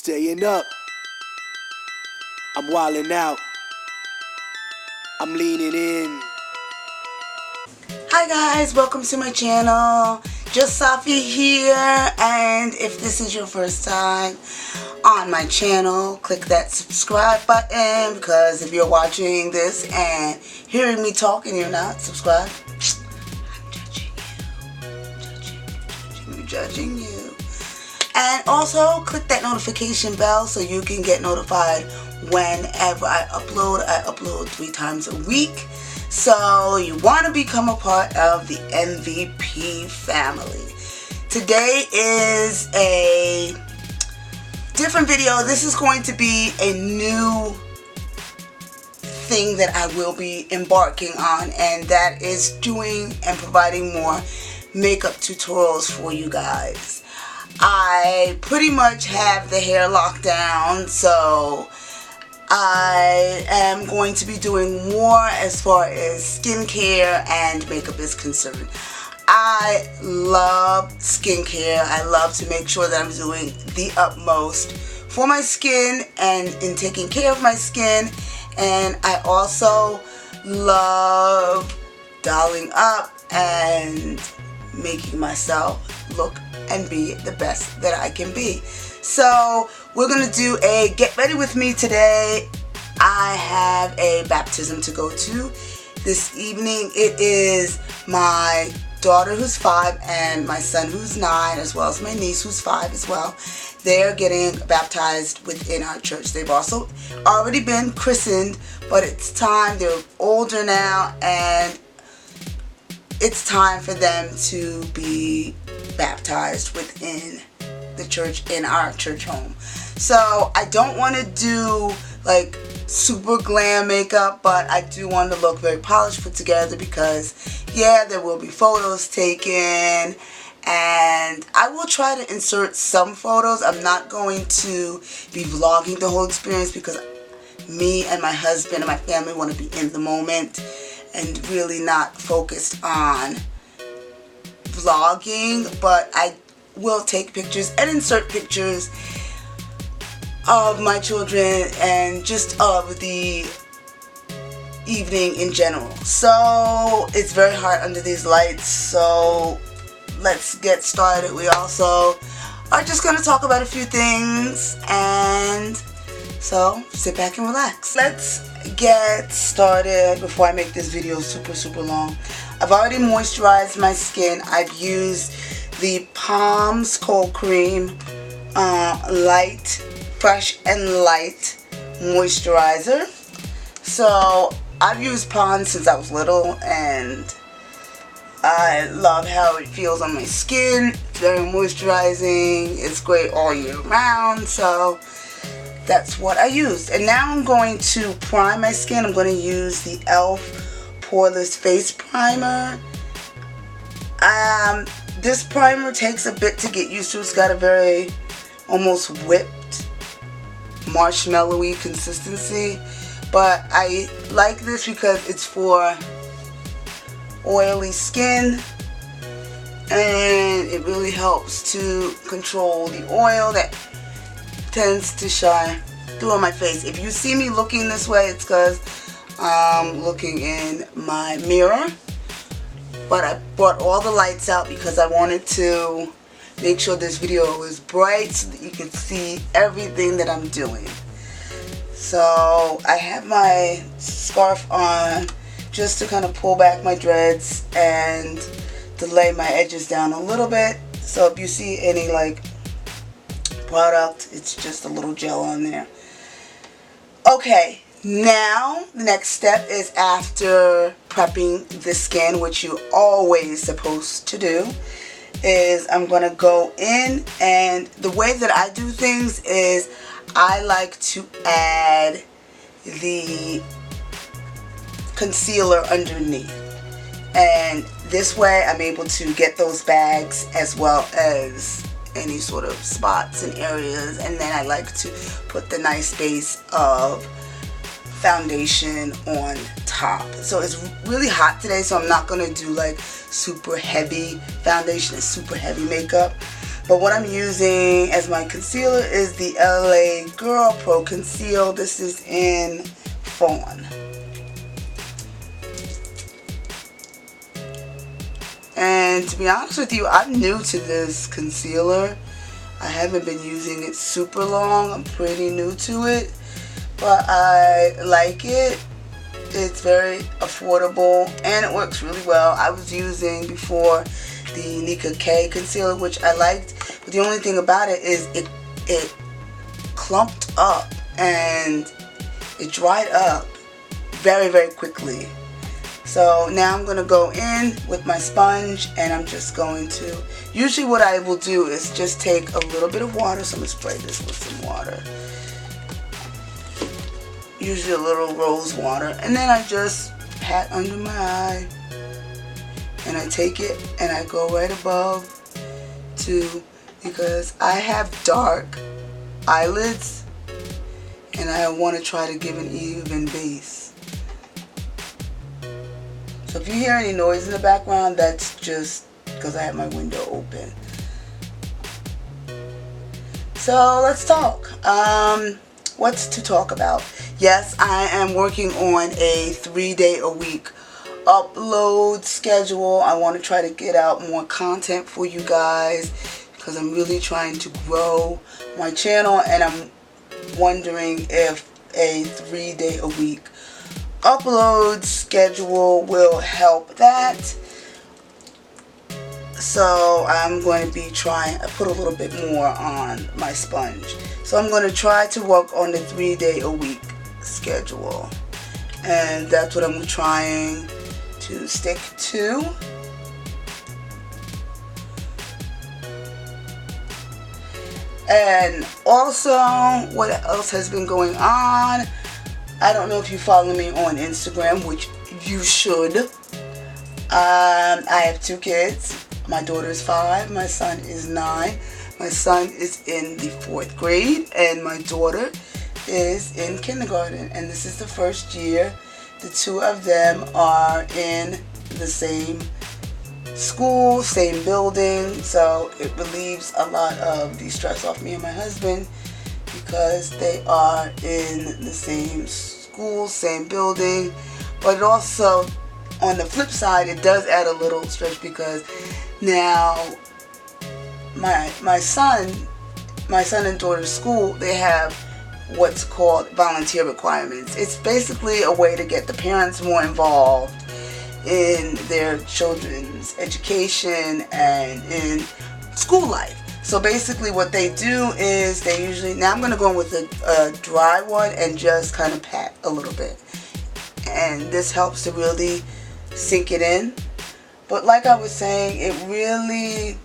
Staying up. I'm wilding out. I'm leaning in. Hi guys, welcome to my channel. Just Safi here, and if this is your first time on my channel, click that subscribe button, because if you're watching this and hearing me talk and you're not subscribed, I'm judging you. And also click that notification bell so you can get notified whenever I upload. I upload 3 times a week. So you want to become a part of the MVP family. Today is a different video. This is going to be a new thing that I will be embarking on, and that is doing and providing more makeup tutorials for you guys. I pretty much have the hair locked down, so I am going to be doing more as far as skincare and makeup is concerned. I love skincare. I love to make sure that I'm doing the utmost for my skin and in taking care of my skin. And I also love dolling up and making myself look and be the best that I can be. So we're going to do a get ready with me today. I have a baptism to go to this evening. It is my daughter who's 5 and my son who's 9, as well as my niece who's 5 as well. They're getting baptized within our church. They've also already been christened, but it's time. They're older now, and it's time for them to be baptized within the church, in our church home. So I don't want to do like super glam makeup, but I do want to look very polished, put together, because yeah, there will be photos taken, and I will try to insert some photos. I'm not going to be vlogging the whole experience, because me and my husband and my family want to be in the moment and really not focused on vlogging. But I will take pictures and insert pictures of my children and just of the evening in general. So it's very hot under these lights, so let's get started. We also are just going to talk about a few things, and so sit back and relax. Let's get started before I make this video super long. I've already moisturized my skin. I've used the Palms Cold Cream Light, Fresh and Light Moisturizer. So I've used Pond since I was little, and I love how it feels on my skin. It's very moisturizing. It's great all year round, so that's what I used. And now I'm going to prime my skin. I'm going to use the e.l.f. Poreless Face Primer. This primer takes a bit to get used to. It's got a very almost whipped, marshmallowy consistency, but I like this because it's for oily skin, and it really helps to control the oil that tends to shine through on my face. If you see me looking this way, it's because I'm looking in my mirror. But I brought all the lights out because I wanted to make sure this video was bright so that you could see everything that I'm doing. So I have my scarf on just to kind of pull back my dreads and to lay my edges down a little bit. So if you see any like product, it's just a little gel on there. Okay, now the next step is, after prepping the skin, which you're always supposed to do, is I'm going to go in, and the way that I do things is I like to add the concealer underneath, and this way I'm able to get those bags as well as any sort of spots and areas, and then I like to put the nice base of foundation on top. So it's really hot today, so I'm not going to do like super heavy foundation and super heavy makeup. But what I'm using as my concealer is the LA Girl Pro Conceal. This is in Fawn. And to be honest with you, I'm new to this concealer. I haven't been using it super long. I'm pretty new to it. But I like it. It's very affordable and it works really well. I was using before the Nicka K concealer, which I liked. But the only thing about it is it clumped up and it dried up very, very quickly. So now I'm going to go in with my sponge and I'm just going to, usually what I will do is just take a little bit of water. So I'm going to spray this with some water. Usually a little rose water. And then I just pat under my eye. And I take it and I go right above too, because I have dark eyelids and I want to try to give an even base. So if you hear any noise in the background, that's just because I have my window open. So let's talk. What's to talk about? Yes, I am working on a 3-day-a-week upload schedule. I want to try to get out more content for you guys because I'm really trying to grow my channel, and I'm wondering if a 3-day-a-week upload schedule will help that. So I'm going to be trying, I put a little bit more on my sponge. So I'm going to try to work on the 3-day-a-week schedule. And that's what I'm trying to stick to. And also, what else has been going on? I don't know if you follow me on Instagram, which you should. I have 2 kids. My daughter is 5. My son is 9. My son is in the 4th grade, and my daughter is in kindergarten. And this is the first year the 2 of them are in the same school, same building. So it relieves a lot of the stress off me and my husband, because they are in the same school, same building. But it also, on the flip side, it does add a little stress, because now my son and daughter's school, they have what's called volunteer requirements. It's basically a way to get the parents more involved in their children's education and in school life. So basically what they do is they usually, now I'm going to go in with a dry one and just kind of pat a little bit. And this helps to really sink it in. But like I was saying, it really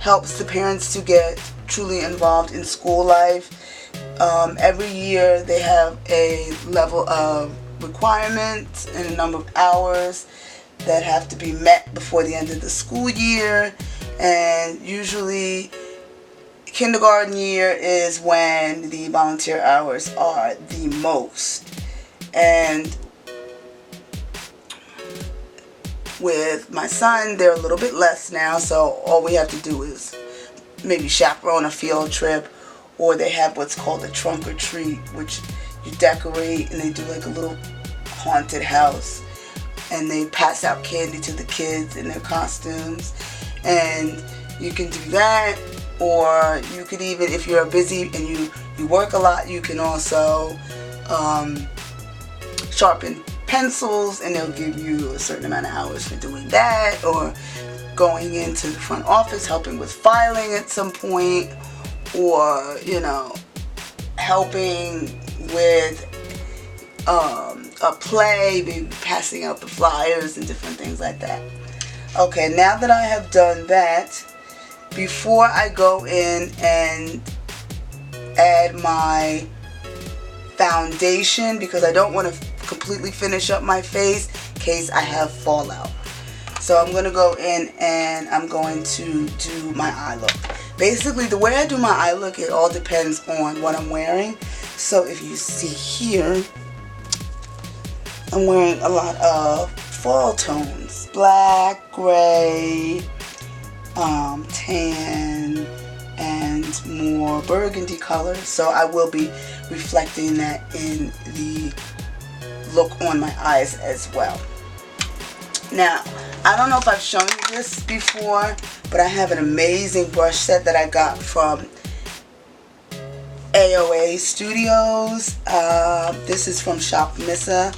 helps the parents to get truly involved in school life. Every year they have a level of requirements and a number of hours that have to be met before the end of the school year. And usually kindergarten year is when the volunteer hours are the most. And with my son, they're a little bit less now, so all we have to do is maybe chaperone a field trip, or they have what's called a trunk or treat, which you decorate and they do like a little haunted house, and they pass out candy to the kids in their costumes. And you can do that, or you could even, if you're busy and you work a lot, you can also sharpen pencils, and they'll give you a certain amount of hours for doing that, or going into the front office helping with filing at some point, or helping with a play, maybe passing out the flyers and different things like that. Okay, now that I have done that, before I go in and add my foundation, because I don't want to completely finish up my face in case I have fallout. So I'm going to go in and I'm going to do my eye look. Basically, the way I do my eye look, it all depends on what I'm wearing. So if you see here, I'm wearing a lot of fall tones. Black, gray, tan, and more burgundy color, so I will be reflecting that in the look on my eyes as well. Now, I don't know if I've shown you this before, but I have an amazing brush set that I got from AOA Studios. This is from Shop Missa.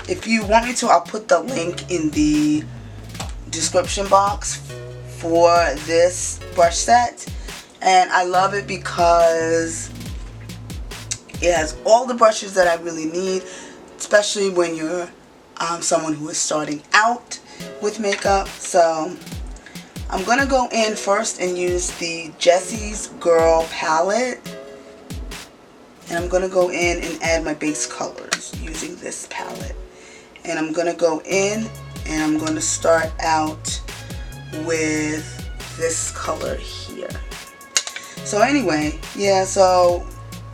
If you want me to, I'll put the link in the description box for this brush set. And I love it because it has all the brushes that I really need, especially when you're someone who is starting out with makeup. So I'm going to go in first and use the Jessie's Girl palette. And I'm going to go in and add my base colors using this palette. And I'm going to go in and I'm going to start out with this color here. So anyway, yeah, so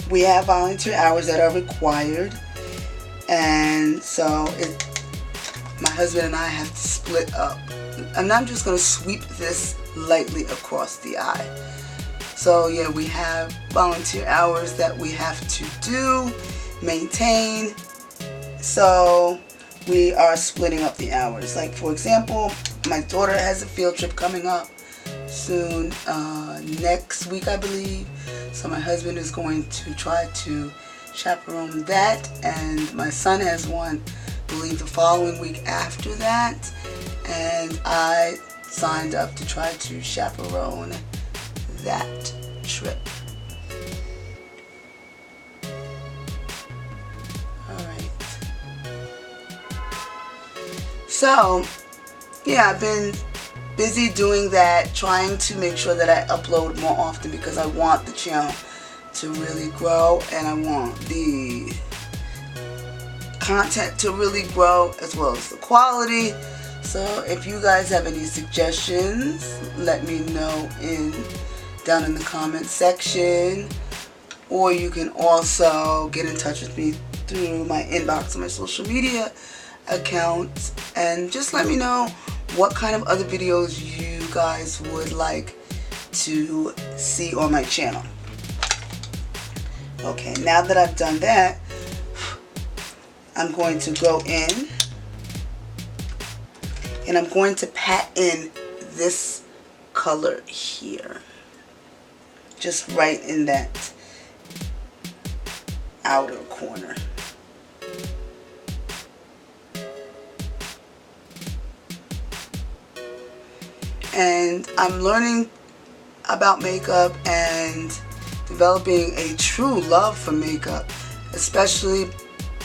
we have volunteer hours that are required. And so my husband and I have to split up. And I'm just going to sweep this lightly across the eye. So yeah, we have volunteer hours that we have to do, maintain. So we are splitting up the hours. Like for example, my daughter has a field trip coming up soon, next week I believe. So my husband is going to try to chaperone that, and my son has one, I believe, the following week after that. And I signed up to try to chaperone that trip. Alright. So, yeah, I've been busy doing that, trying to make sure that I upload more often because I want the channel to really grow and I want the content to really grow as well as the quality. So if you guys have any suggestions, let me know down in the comment section, or you can also get in touch with me through my inbox on my social media accounts, and just let me know what kind of other videos you guys would like to see on my channel. Okay, now that I've done that, I'm going to go in and I'm going to pat in this color here, just right in that outer corner. And I'm learning about makeup and developing a true love for makeup, especially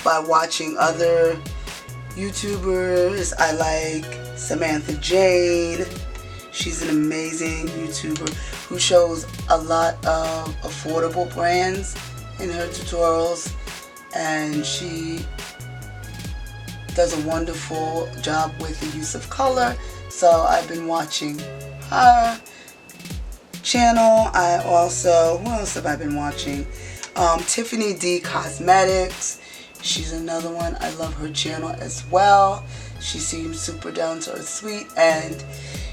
by watching other YouTubers. I like Samantha Jane. She's an amazing YouTuber who shows a lot of affordable brands in her tutorials, and she does a wonderful job with the use of color. So I've been watching her channel. I also, who else have I been watching? Tiffany D Cosmetics. She's another one. I love her channel as well. She seems super down to earth, sweet, and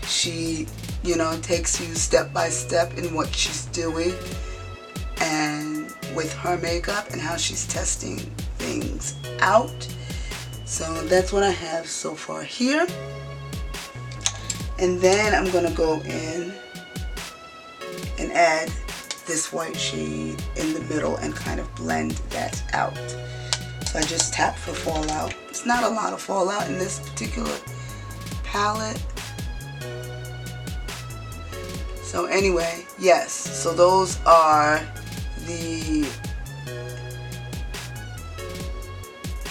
she, you know, takes you step by step in what she's doing and with her makeup and how she's testing things out. So that's what I have so far here. And then I'm going to go in and add this white shade in the middle and kind of blend that out. So I just tap for fallout. It's not a lot of fallout in this particular palette. So anyway, yes, so those are the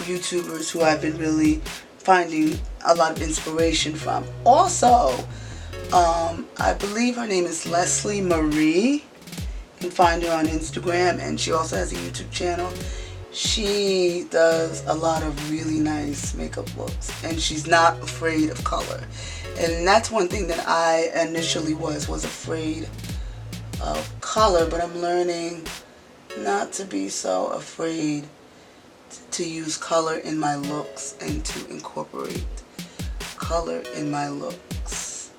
YouTubers who I've been really finding a lot of inspiration from. Also, I believe her name is Leslie Marie. You can find her on Instagram, and she also has a YouTube channel. She does a lot of really nice makeup looks, and she's not afraid of color. And that's one thing that I initially was afraid of color, but I'm learning not to be so afraid to use color in my looks and to incorporate color in my looks.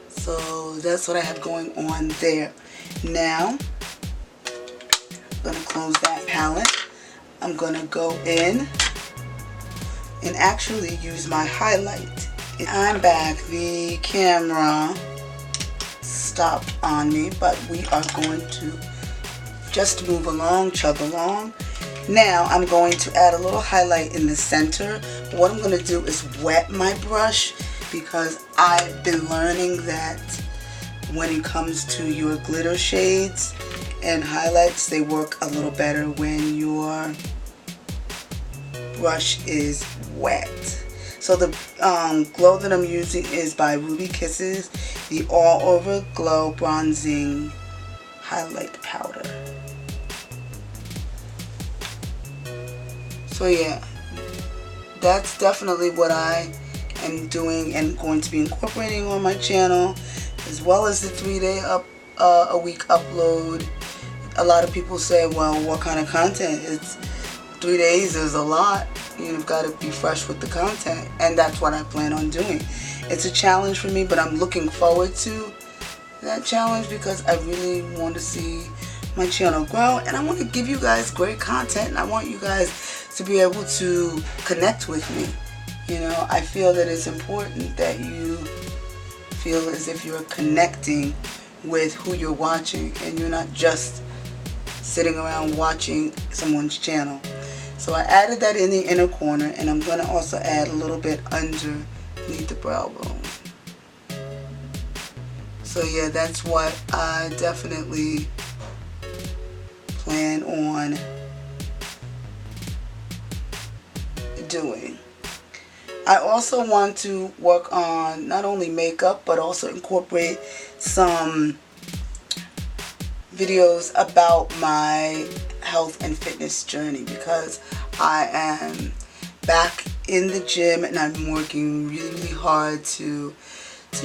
So that's what I have going on there. Now, I'm going to close that palette. I'm going to go in and actually use my highlight. I'm back. The camera stopped on me, but we are going to just move along, chug along. Now I'm going to add a little highlight in the center. What I'm going to do is wet my brush, because I've been learning that when it comes to your glitter shades and highlights, they work a little better when your brush is wet. So the glow that I'm using is by Ruby Kisses, the All Over Glow Bronzing Highlight Powder. So yeah, that's definitely what I am doing and going to be incorporating on my channel, as well as the 3-day a week upload. A lot of people say, well, what kind of content? It's 3 days is a lot. You've got to be fresh with the content, and that's what I plan on doing. It's a challenge for me, but I'm looking forward to that challenge because I really want to see my channel grow, and I want to give you guys great content, and I want you guys to be able to connect with me. You know, I feel that it's important that you feel as if you're connecting with who you're watching and you're not just sitting around watching someone's channel. So I added that in the inner corner, and I'm going to also add a little bit underneath the brow bone. So yeah, that's what I definitely plan on doing. I also want to work on not only makeup, but also incorporate some videos about my health and fitness journey, because I am back in the gym and I'm working really hard to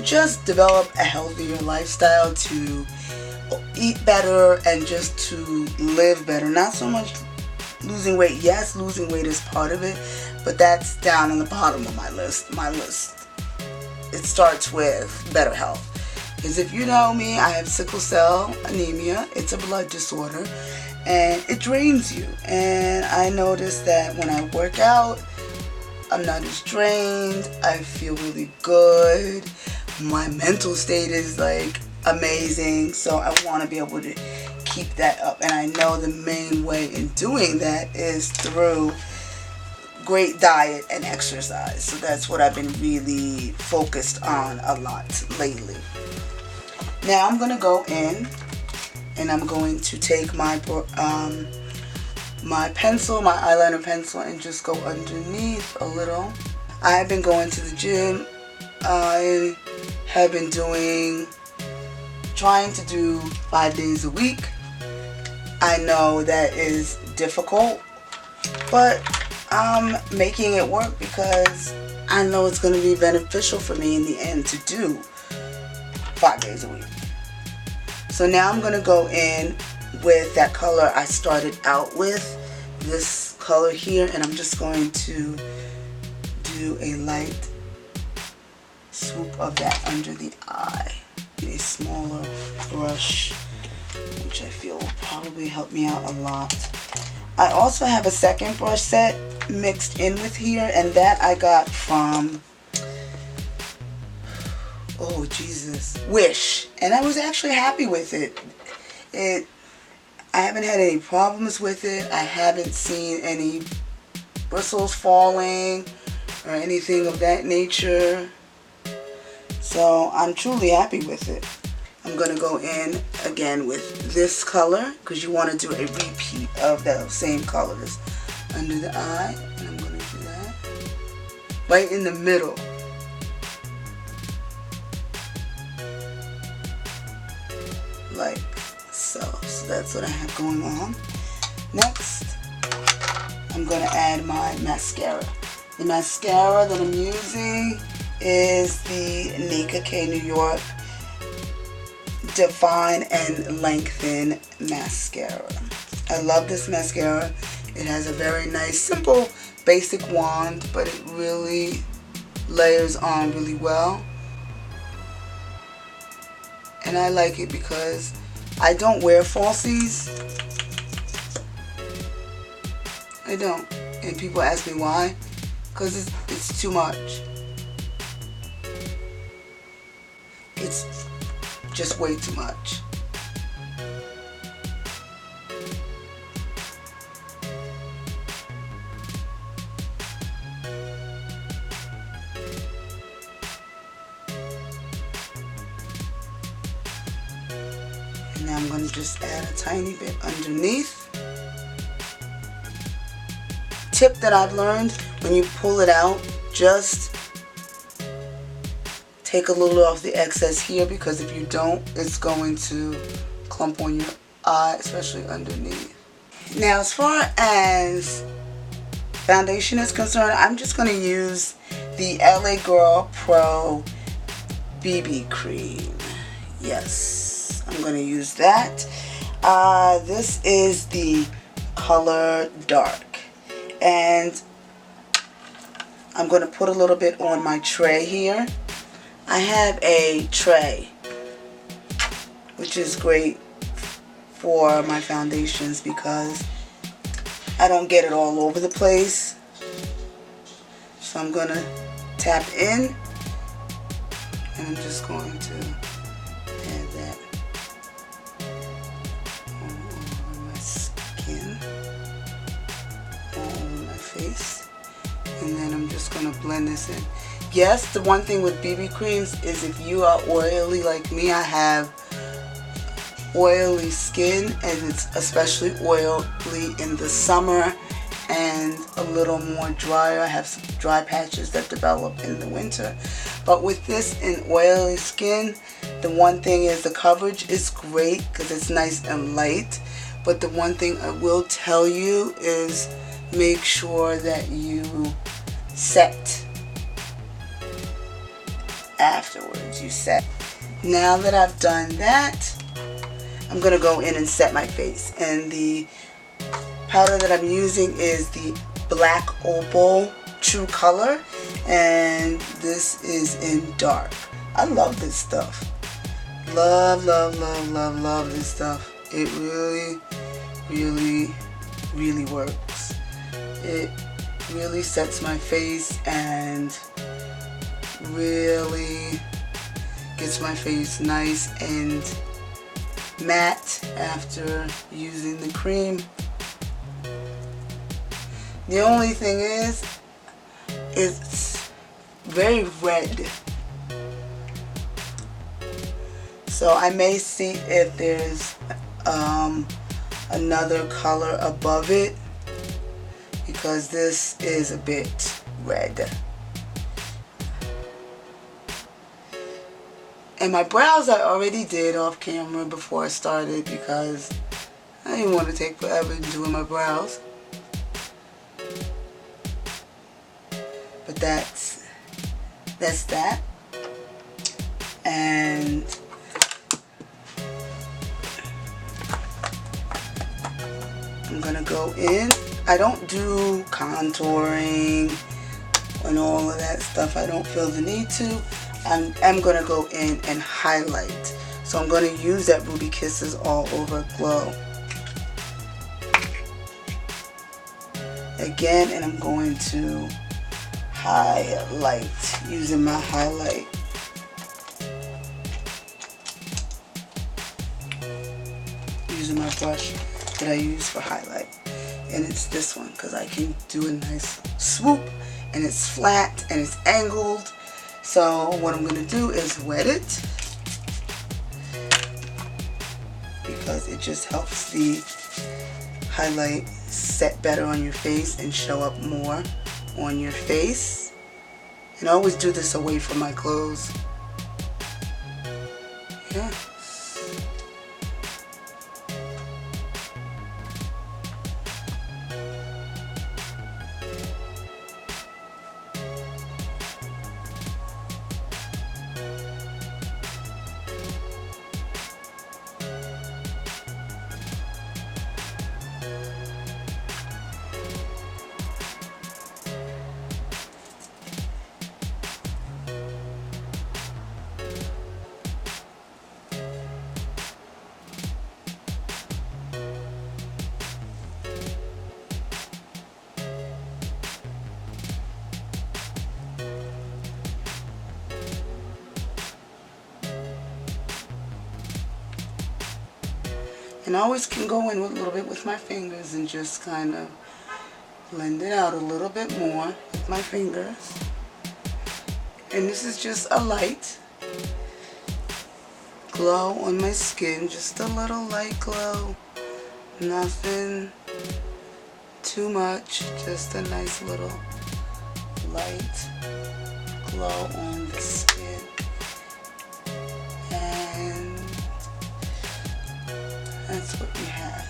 just develop a healthier lifestyle, to eat better, and just to live better. Not so much losing weight. Yes, losing weight is part of it, but that's down in the bottom of my list. It starts with better health. Because if you know me, I have sickle cell anemia. It's a blood disorder, and it drains you. And I notice that when I work out, I'm not as drained. I feel really good. My mental state is like amazing. So I want to be able to keep that up. And I know the main way in doing that is through great diet and exercise. So that's what I've been really focused on a lot lately. Now I'm going to go in and I'm going to take my my pencil, my eyeliner pencil, and just go underneath a little. I have been going to the gym. I have been trying to do 5 days a week. I know that is difficult, but I'm making it work because I know it's going to be beneficial for me in the end to do 5 days a week. So now I'm going to go in with that color I started out with, this color here, and I'm just going to do a light swoop of that under the eye. A smaller brush, which I feel will probably help me out a lot. I also have a second brush set mixed in with here, and that I got from, oh Jesus, Wish, and I was actually happy with it. I haven't had any problems with it. I haven't seen any bristles falling or anything of that nature. So I'm truly happy with it. I'm going to go in again with this color because you want to do a repeat of those same colors under the eye. And I'm going to do that right in the middle. Like so. So that's what I have going on. Next, I'm going to add my mascara. The mascara that I'm using is the Nicka New York Define and Lengthen Mascara. I love this mascara. It has a very nice, simple, basic wand, but it really layers on really well. And I like it because I don't wear falsies. I don't. And people ask me why. Because it's too much. It's just way too much. And now I'm going to just add a tiny bit underneath. Tip that I've learned, when you pull it out, just take a little off the excess here, because if you don't, it's going to clump on your eye, especially underneath. Now, as far as foundation is concerned, I'm just going to use the LA Girl Pro BB cream. Yes, I'm going to use that. This is the color Dark. And I'm going to put a little bit on my tray here. I have a tray, which is great for my foundations because I don't get it all over the place. So I'm going to tap in, and I'm just going to add that all over my skin. Face, and then I'm just going to blend this in. Yes, the one thing with BB creams is if you are oily like me, I have oily skin, and it's especially oily in the summer and a little more drier. I have some dry patches that develop in the winter. But with this in oily skin, the one thing is the coverage is great because it's nice and light. But the one thing I will tell you is make sure that you set afterwards. You set. Now that I've done that, I'm going to go in and set my face. And the powder that I'm using is the Black Opal True Color. And this is in dark. I love this stuff. Love, love, love, love, love this stuff. It really, really, really works. It really sets my face and really gets my face nice and matte after using the cream. The only thing is, it's very red. So I may see if there's another color above it, because this is a bit red. And my brows I already did off camera before I started because I didn't want to take forever doing my brows. But that's that. And I'm gonna go in. I don't do contouring and all of that stuff. I don't feel the need to. I'm gonna go in and highlight. So I'm gonna use that Ruby Kisses All Over Glow again, and I'm going to highlight using my highlight. Using my brush that I use for highlight. And it's this one because I can do a nice swoop, and it's flat and it's angled. So what I'm going to do is wet it because it just helps the highlight set better on your face and show up more on your face. And I always do this away from my clothes. Yeah. And I always can go in with a little bit with my fingers and just kind of blend it out a little bit more with my fingers. And this is just a light glow on my skin, just a little light glow, nothing too much, just a nice little light glow on the skin. And that's what we have.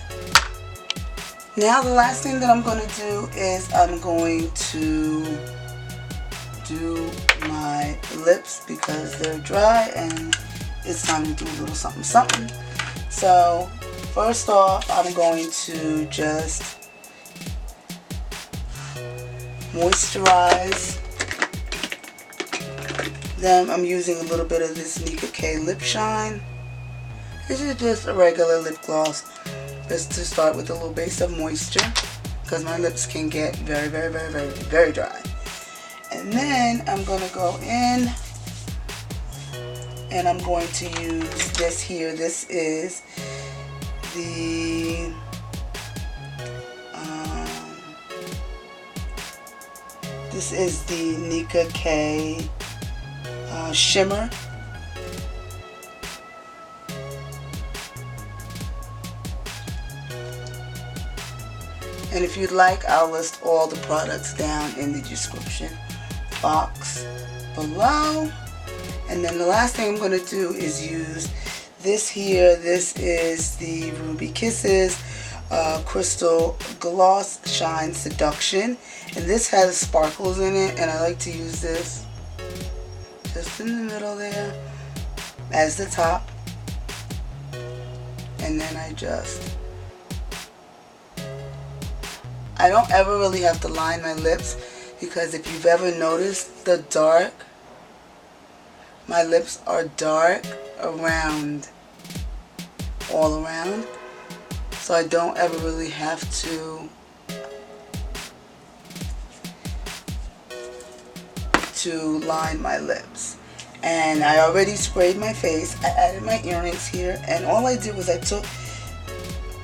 Now the last thing that I'm going to do is I'm going to do my lips because they're dry and it's time to do a little something something. So first off, I'm going to just moisturize them. I'm using a little bit of this Nicka Lip Shine. This is just a regular lip gloss, just to start with a little base of moisture because my lips can get very, very, very, very, very dry. And then I'm going to go in and I'm going to use this here. This is the Nicka shimmer. And if you'd like, I'll list all the products down in the description box below. And then the last thing I'm going to do is use this here. This is the Ruby Kisses Crystal Gloss Shine Seduction. And this has sparkles in it. And I like to use this just in the middle there as the top. And then I don't ever really have to line my lips because if you've ever noticed the dark, my lips are dark around, all around, so I don't ever really have to line my lips. And I already sprayed my face. I added my earrings here, and all I did was I took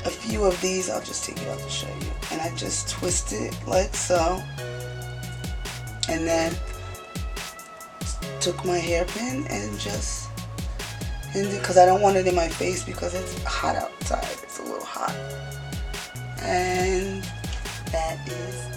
a few of these. I'll just take it out to show you. And I just twisted it like so, and then took my hairpin and just, because I don't want it in my face because it's hot outside. It's a little hot. And that is